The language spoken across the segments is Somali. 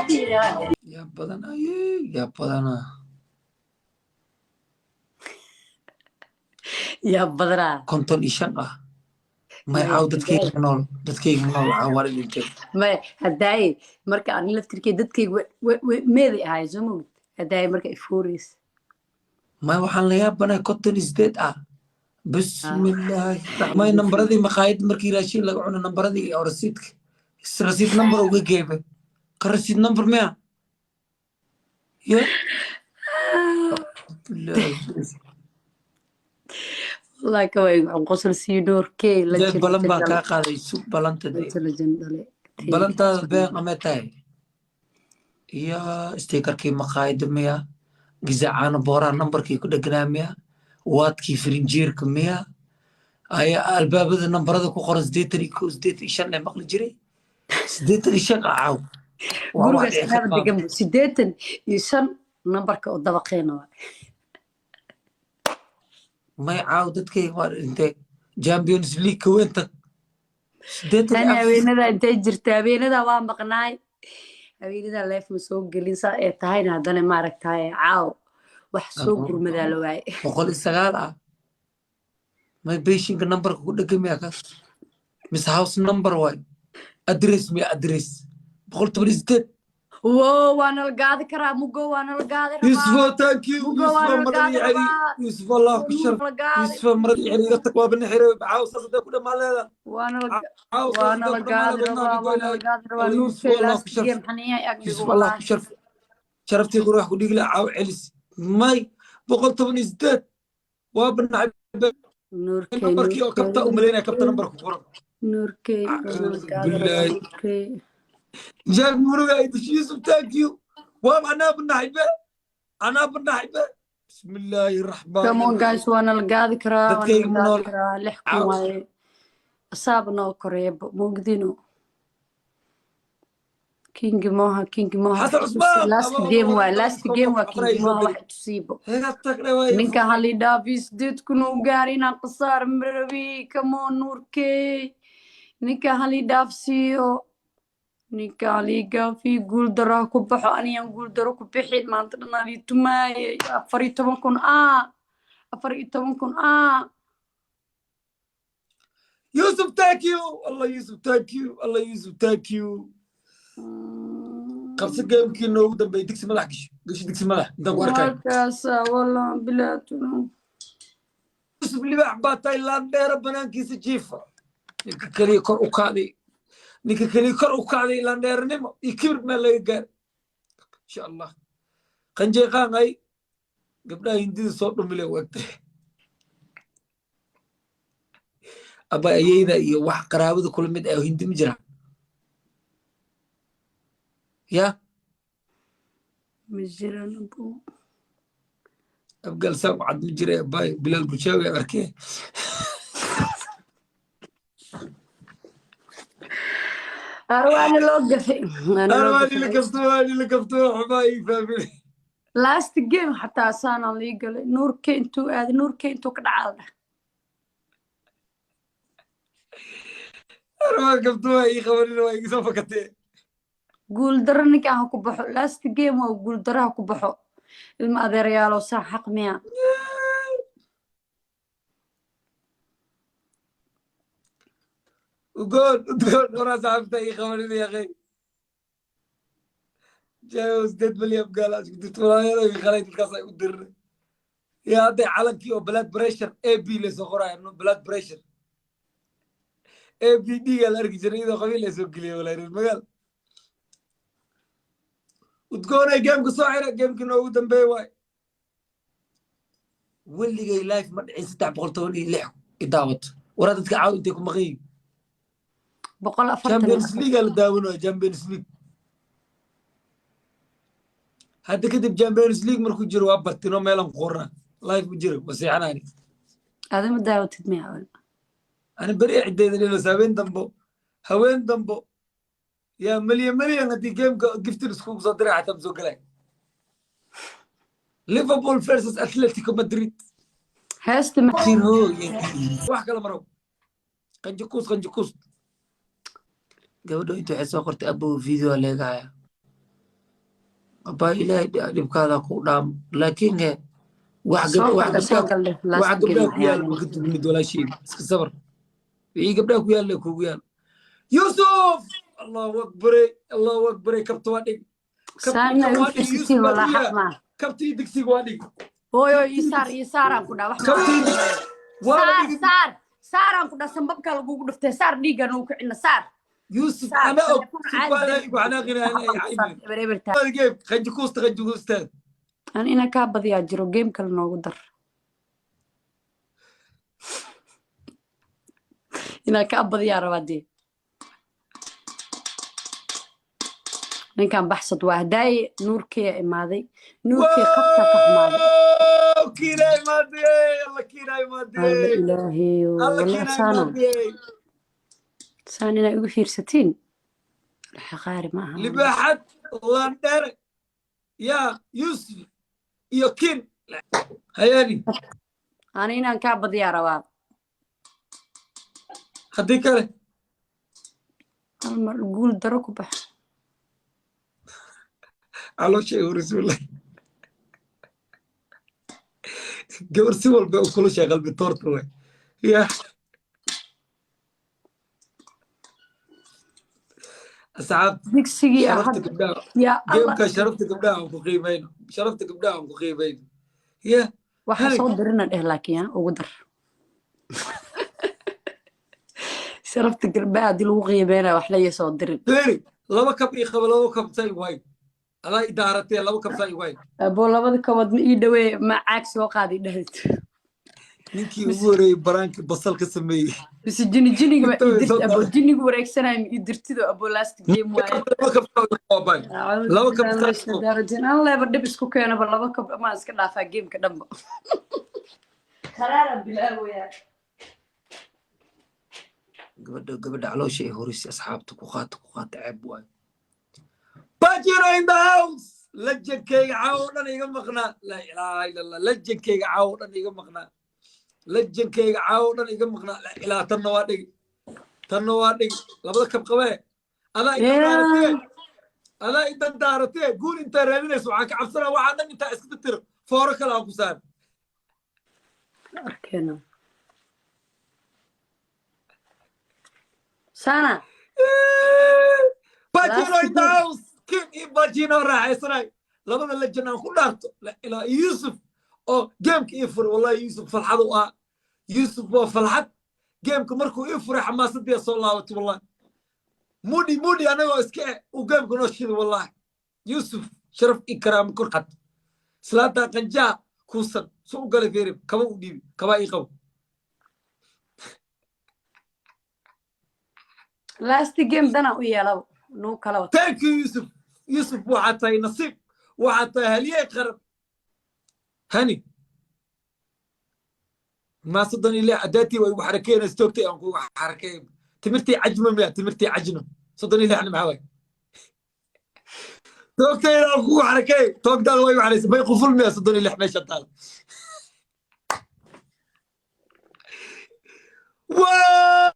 يا بدنا يا بدنا يا بدرا كنتن إشقة ما ما يعود دتكيك نول عوارد انتي ما هداي marka aan la fikirkay dadkayga meeday ahay soo moogid hadaay marka ifuuris ما وحن ليا بنا كنتن إزداد بسم الله ما نمبر دي مقايد مركي راشين لقعنا نمبر دي أو رصيدك رصيد نمبر وجيبه كرصيد نمبر 100 يا لا والله كوي عن قصر سيدور كي لا جاي بلان باكا قاضي سوق بلانتا دي بلانتا بين أمتاي يا استيكر كي مقايد ميا جزعان بورا نمبر كي كده جناميا وات كي فرنجير كميا أي الباب هذا نمبر هذا كوخرز ديتري كوز ديت إيشان لما قل جري سديتري إيشان عاو gurigaas anaba degan 85 nambarka oo dabaqeena waa ما يعاود كي وار انت جامبيونز ليج كوينت سديتري أنا haweenada intay jirta haweenada waa maqnaay haweenada leef ma soo gelin saa ay tahayna hadana ma aragtay caaw wax soo gurmada la waay بقول السجال ما بيشينك نمبر كده كم يا كاس مس هاوس نمبر واي أدرس مي أدرس بقول تبريز ديت وانا القاعده كرا مقو وانا القاعده يوسف ثانك يو يوسف مرضي يعني يوسف الله كشر يوسف مرضي يعني قلتك ما بنحر عاوز صدق كده ما لا وانا القاعده يوسف الله كشر يوسف الله كشر شرفتي روح وديك لا عاو علس ماي بقول تبني زدت وابن عبد نور كي نمبر كي كبتا وملينا كبتا نمبر كورة نور كي بالله جاب مرة يوسف ثانك يو وانا بنحبه انا بنحبه بسم الله الرحمن الرحيم كمون جايز وانا القاعده كرا dadkayga nool لحكم واي أصابنا قريب موجدينو كينج موها حسن عثمان لاست جيم وكينج موها واحد تصيبه منك هالي دافيس ديت كنو قارينا قصار مربي كمون نور كي منك هالي دافسيو منك هالي قافي قول دراه كبحو أني نقول دراه كبحيد ما انتنا لي تماي أفريتو منكن يوسف ثانك يو الله يوسف ثانك يو الله يوسف ثانك يو قبص جيم كي نو دم بيدك سملاح قش ديك سملاح دم وركاي كاسا والله بلاتنا يوسف اللي بحبا تايلاند ربنا كيس جيفا كلي كر وكادي نيك كلي كر وكادي لاندير نيمو يكبر ما لا يقال ان شاء الله قنجي قاغاي قبل هندي صوت ملي وقت أبا أيدا يوح قرابة كل مد أو هندي مجرى يا مجرى نبو أبقى لسام عد مجرى باي بلال بوشاوي أركي أرواني لوقفي أرواني لكفتوها حبايب فاميلي لاست جيم حتى أسانا اللي قال نور كينتو كد عالده أرواني لكفتوها أي خبرين وأي سوف كتير قول درنك أنا كبحو لاست جيم وقول درها كبحو المأذر يالو ساعة حق مياه وقول ورا صاحبتي أي خبرين يا أخي جاوز ديت مليون قال قلت له يا خليت القصه يقدر يا هذا علنكي بلاد بريشر اي بي لسخرا انه بلاد بريشر اي بي دي قال ارجع جريده قبيله سوق لي ولا المقال وتقول جيم قصيره جيم كنو دنبي واي واللي جاي لايف ما دحين ستة بقولتوني لح يداوت ورادتك عاود تكون مغيب بقول أفرت جامبيونز ليج قال داونو جامبيونز ليج هذا كتب جامبيونز ليج مركو جرو أبرتينو ميلان قرنا لايف بجرو بس يعني هذا مداوة تدميع ولا أنا بريء عديد لنا سابين دمبو هوين دمبو يا مليون هدي جيم قفت السكوب صدري حتى بزوق لك ليفربول فيرسس أتلتيكو مدريد هاست ما كثير هو واحد كلام مرو قنجكوس قبل أنتوا حسوا قرت أبو فيديو اللي قاعد أبا إلهي ديب كذا قدام لكن واحد قبلك ويا ما كنت تقول ولا شيء صبر في قبلك ويا لك ويا يوسف الله أكبر الله أكبر كبت وادي يوسف والله حق معه كبت يدك سيوادي يسار أنكو دا سار أنكو دا سنببك لغو دفتة سار ديغا نوك إن سار يوسف أنا وأنا غير أنا خجكوست أنا كابد يا جرو جيم كل نوع در أنا كابد يا روادي من كان بحثت وهداي نور كي ماضي نور كي قطة ماضي كيراي ماضي الله كيراي ماضي إلهي والله ساني أنا أقول ستين الحقاري معها لباحت الله ندار يا يوسف يوكين هياني أنا كابد يا رواد هديك له قول درك بح على شيء ورسول الله قبل سوى كل شيء قلبي طورته يا أصحاب دكسي يا الله شرفتك بداهم وقيمين شرفتك بداهم وقيمين يا waxa soo dirina laakiin ugu dar sharafta galbaad lagu qiimeeyo wax la soo dirin laba kab ii qabo laba kab say way ala idaaratay laba kab say way abo labada kabad ma ii dhaweey ma caag soo qaadi dhayd ninkii ugu horeeyay baraanka basal ka sameeyay bisi jiniga ma idirta abo jiniga wareegsanay ma idirtido abo last game way laba kab darajin Allah ba dib isku keeno ba laba kab ma iska dhaafaa game ka dhanba qaraara bilaawiya gabadha caloosha ay horis asxaabta ku qaata ceeb waay Pajero in the house lajankayga caawo dhan iga maqnaa la ilaaha illa Allah lajankayga caawo dhan iga maqnaa lajankayga caawo dhan iga maqnaa la ilaa tan waa dhig labada kab qabee adaa inta daaratee guul inta raadinayso waxaan ka cabsanaa waxaa dhan intaa iska tiro fooro kale aan ku saar arkena sana Pajero in the house كيف يبجينا راح يسرع لبنا لجنا كلارت إلى يوسف أو جيمك يفر والله يوسف فرحة يوسف وفرحة جيمك مركو يفرح حماسة دي صلى الله والله مودي أنا واسكع وجيمك نشيد والله يوسف شرف إكرام كل حد سلاطة قنجا كوسن سوق قال فيرم كم ودي كم يقو last game دنا ويا لو نو كلاو thank you يوسف وحتى نصيب وحتى هليه قرب هني ما صدني لي عداتي وحركين استوكتي انكو حركين تمرتي عجمه تمرتي عجنه صدني لي انا معاوي توكتي انكو حركين توك دال وي عليه ما يقفل ميا صدني لي حماشه طال واو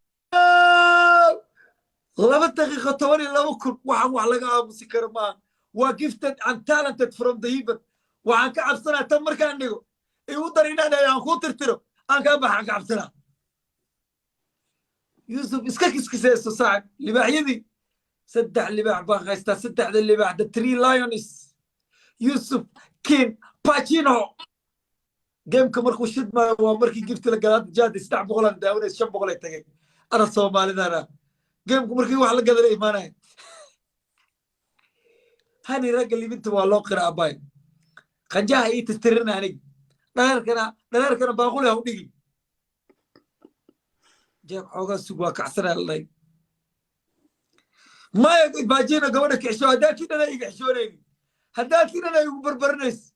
laba daqiiqo 12 kun waxaan wax laga aamusi karo ma waa gifted and talented from the heaven waxaan ka cabsanaa tan markaan dhigo igu darinaan aan ku tirtiro aan ka baxaan ka cabsanaa yusuf iska kiskisayso saaxib libaaxyadii saddex libaax baan haystaa saddexda libaax the three lions yusuf king pacino gameka markuu shidmaayo waa markii gifti la galaa jaad 300 aan daawanay 500 ay tagay ana Soomaalidana جيمك مركي واحد لقدر إيمانه هني رجل اللي بنت والله قراء باي خنجاه إيه تسترنا هني نهار كنا باقولها ونيجي جاب حوجا سوا كعسرة الله ما باجينا قولك عشوا هداك كنا نيجي عشوني هداك كنا نيجي بربرنس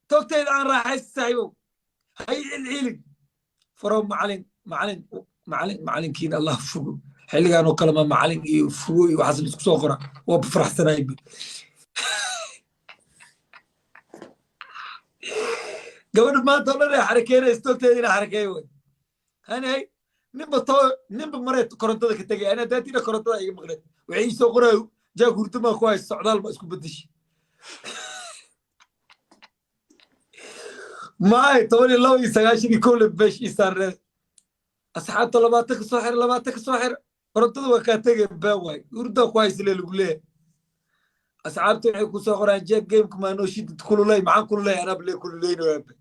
توقتي الآن راح يستعيو هاي العيلك فروم معلن كين الله فوق xilligan oo kale ma macalin iyo fugo iyo waxaas isku soo qora waa faraxsanaay gabadha maanta oo dhan xarakeynayso toogteedina xarakeey way hanay nimba mareed korontada ka tagay ana daatina korontada iga maqneed waxay soo qoraayo jaag hurduma ku hay socdaal ma isku bedeshay معي تولي لو يسقاشي كل بيش يسار أصحاب طلباتك صاحر ردوا وكاتك بواي وردا كويس للوليه أصحاب تحكي كسوقر جاك جيم كما نوشي تدخلوا لي معاك كل لي أنا بلي كل لين ويب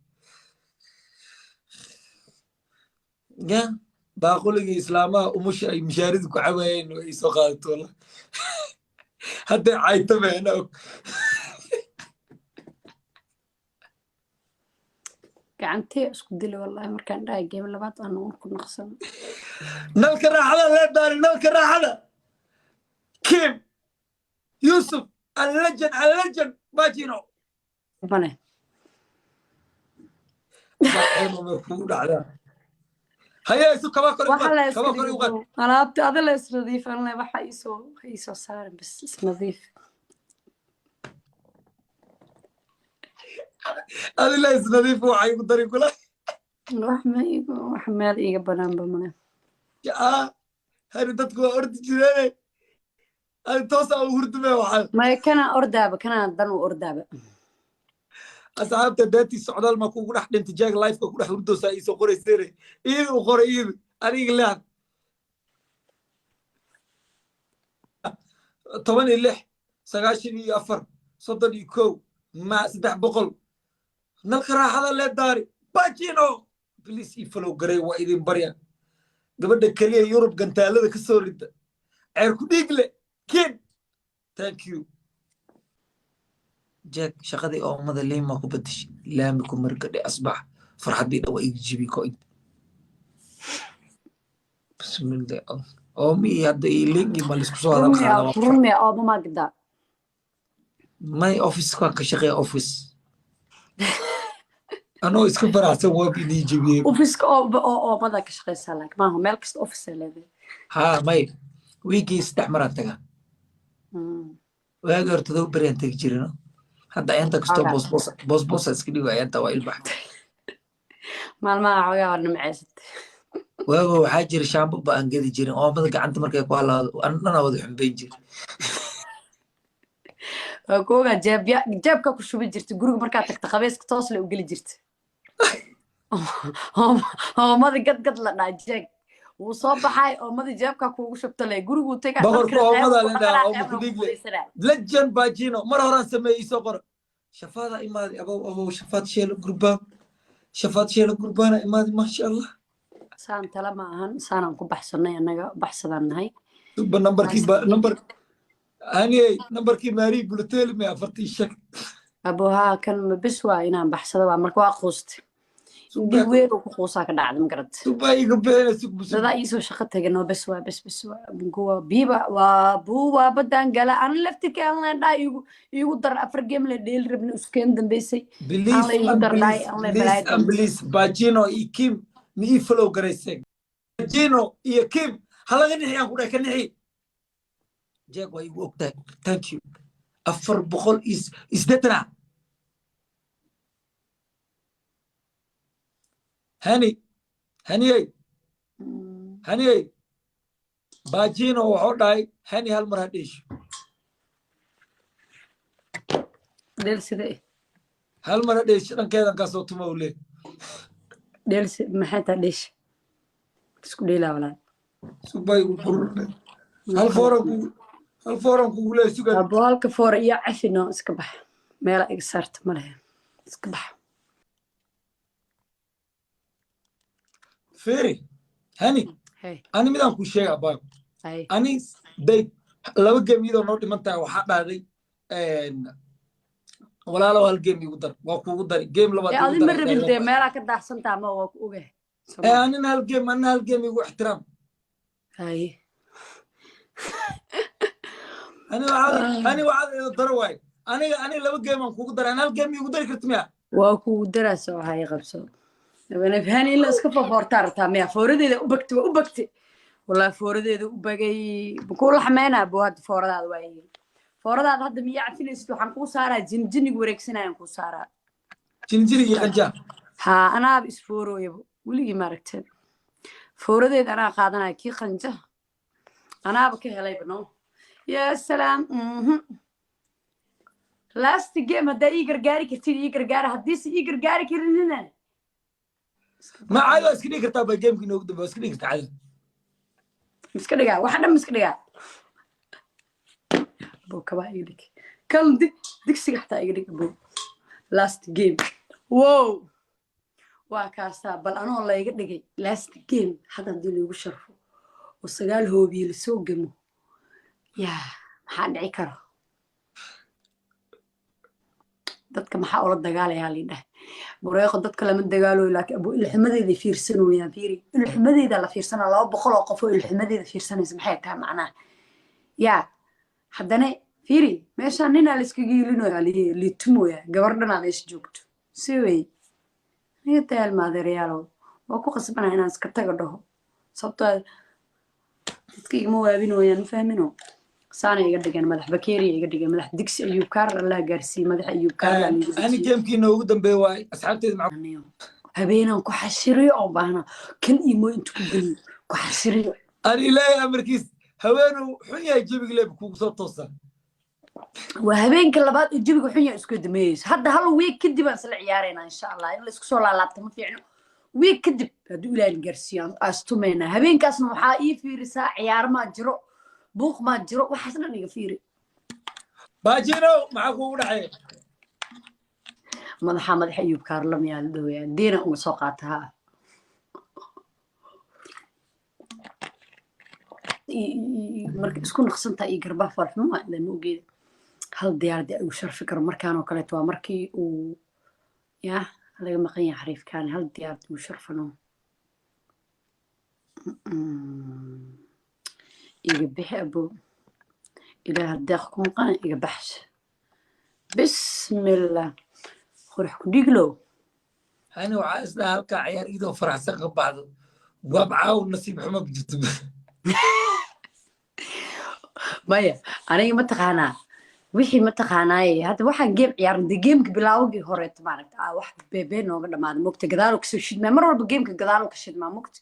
يا باقول لك إسلاما ومش مشارد كعوين ويسوقات والله هذا عايتم هنا gacantee isku dili wallahi markaan dhahay game labaad aan uun ku naqsan نلك الراحة لا داري نلك الراحة كيم يوسف اللجن باجينو mane هيا يسوع كما waxa la كما يقول isku alaabta ada la isnadiifan leh waxa isoo saaran bas isnadiif هذه لا يسنذيف وعي قدري كله wax meel iga banaanba mane هذه تدخل أرض جيراني هذه توصل ورد ما وحال maya kana ordaaba kana dan u ordaaba أصحاب تداتي السعودال ما كون راح انتجاج لايف كون راح ورد سايس وقري سيري إيه وقري إيه أريق لا طبعا اللح سقاشني أفر صدني كو ما سدح بقل نلقى هذا اللي داري باجينو بليس يفلو قري وإذن بريا قبل كليه يوروب قنتالة كسوريد عيركو ديقلي كين ثانك يو جاك شقدي أو ماذا ليه ما كبدش لا بكم مركدي أصبح فرحة دي دوا يجيبي كوين بسم الله أمي هذا يلينجي مالس كسوة رمي أو ما قدر ماي أوفيس كشغي أوفيس أنا إسكبر عسى وابي يجيبي أوفيس أو ما ذاك شغي سالك ما هو مالكست أوفيس اللي ها ماي ويجي استعمرتك وأقدر تدور بريان تجيرنا هذا أنت كستو بوس اسكني وأنت وايل بحر ما عويا نمعست واو حاجر شامبو بان قد جيرين او مدق عنت markay ku halaado anna wada xumbeyn jir kooga jeebka ku shubi jirtay guriga markaa tagta qabeeska toos la u gali jirtay oo madi gad la dhaajay uu soo baxay oo madi jeebka kuugu shubta leh gurigu tagay boqorka oo mada la dhaa oo ku dhigle lejan baajino mar horan sameeyay soo qor shafaada imaadi abo shafaad sheel gurbana imaadi ma sha Allah saan tala ma ahan saanan ku baxsanay anaga baxsadanahay number numberkii maari bultel ma afartii shak abuha kan ma bis waa inaan baxsado waa marka waa qoostay dib weyn ku qoosaa ka dhacday ma garad subay gabdhaha sugbus dada iisoo shaqo tagano bas waa bunkuwa biiba waa buuba badan gala aan laftika aan dhaa igu dar afar game la dheel rabna iskeen dambeysay please bajino ikim mi follow garaysay bajino iyo kim halaga nixiyaan ku dhahay ka nixi jeeg way igu ogtahay thank you afar boqol isdetna هني باجينو wuxuu dhahay hani hal mar hadhiish delside hal mar hadhiish dhankeedan ka soo tumo ule dels maxay taa dhiish isku dheelaa walaa subay u furne hal foran ku ule sugan abo halka for iyo cafino iska bax meel ay sarta ma leh iska bax فيري هاني أنا ميدان كل شيء أبغى أنا داي لو جيم يدور نوتي منتهى وحد هذي ولا لو هالجيم يقدر وقدر جيم لو يا أدي مرة بدي ما راك تحسن تعمل وقوله أنا هالجيم يقول احترام هاي أنا وعد ضرواي أنا لو جيم أقدر أنا هالجيم يقدر كتمية وقدر أسوي هاي غبسة أنا فهني إلا سكفة فورتار تامية فوردي إذا أبكتي والله فوردي إذا أبكي بكل حمانا بواد فورد هذا واي فورد هذا مية عفين يستو حنكو سارة جن يوريك سنة ينكو سارة جن يخجع ها أنا بسفورو يبو ولي ماركتين فوردي إذا أنا قادنا كي خنجة أنا بكي هلاي بنو يا سلام last game haddaa ii gargaari kartid ii gargaara haddiise ii gargaari karinina ما عاد اسكني كرتا بجيم كي نوقد بسكني كرتا عاد iska dhigaa waxa dhan iska dhigaa buu kaba iga dhig kal digsiga xataa iga dhig buu last game wow waa kaasa bal anoo la iga dhigay last game hadda hadii lagu sharfo oo 9 hoobiye la soo gamo yaa maxaa dhici karo dadka maxaa ula dagaalayaa liidha bureeqo dadka lama dagaalo laakiin abu ilxumadeeda fiirsanooyaan fiiri ilxumadeeda la fiirsana 200 oo qof oo ilxumadeeda fiirsanaysa maxay tahay macnaa yaa haddana fiiri meesha nina la iska giilinayo liitumoya gabardhana la is joogto si way niga taal maadereyaalo waa ku qasbanaa inaan iska tago dhaho sababtoo dadka igama waabinooyaan fahmino saana iga dhigan madax bakeeri iga dhigan madax digsi ayuu kaar la gaarsiin madax ayuu kaar la ani geemkiina ugu dambeeyay waay asxaabteed macnaheeyo habeenan ku xashiriyo oo baahna kan imo intu ku geliyo ku xashiriyo ani ilaahay amarkiis haweenu xun yahay jabiga leeb kugu soo toosan waa habeenka labaad ee jabiga xun yahay isku dameeyay hadda hal week kadib aan sala ciyaareyna insha Allah in la isku soo laalaabto ma fiicno week kadib haduu ilaahay gaarsiiyaan astumeena habeenkaasna waxa ii fiirisaa ciyaar ma jiro buuq ma jiro waxaas dhan iga fiiri baajino maxaa kugu dhacay madaxa ayuu kaarlam yaa dhawaa deena uga soo qaataa marka isku naqsanta iyo garba farxmo ma inaan ogeed hal diyaarad ay u sharfi karo markaan oo kale waa markii uu yaa laga maqan yahay xariifkaan hal diyaarad uu sharfano iga bixi abo ilaaha deeq ku maqan iga baxsh bismillah qurux ku dhiglo hani waxa isla halka ciyaar idoo faraxsan ka baado wabcaaw nasiib xumo jirto maya aniga ma taqaanaa wixii ma taqaanaaye hadda waxaan geem ciyaarnay geemka bilaawgii hore maaragta wax beebee nooga dhamaaday mogta gadaal oo kasoo shidmaa mar walba geemka gadaal oo ka shidmaa mogta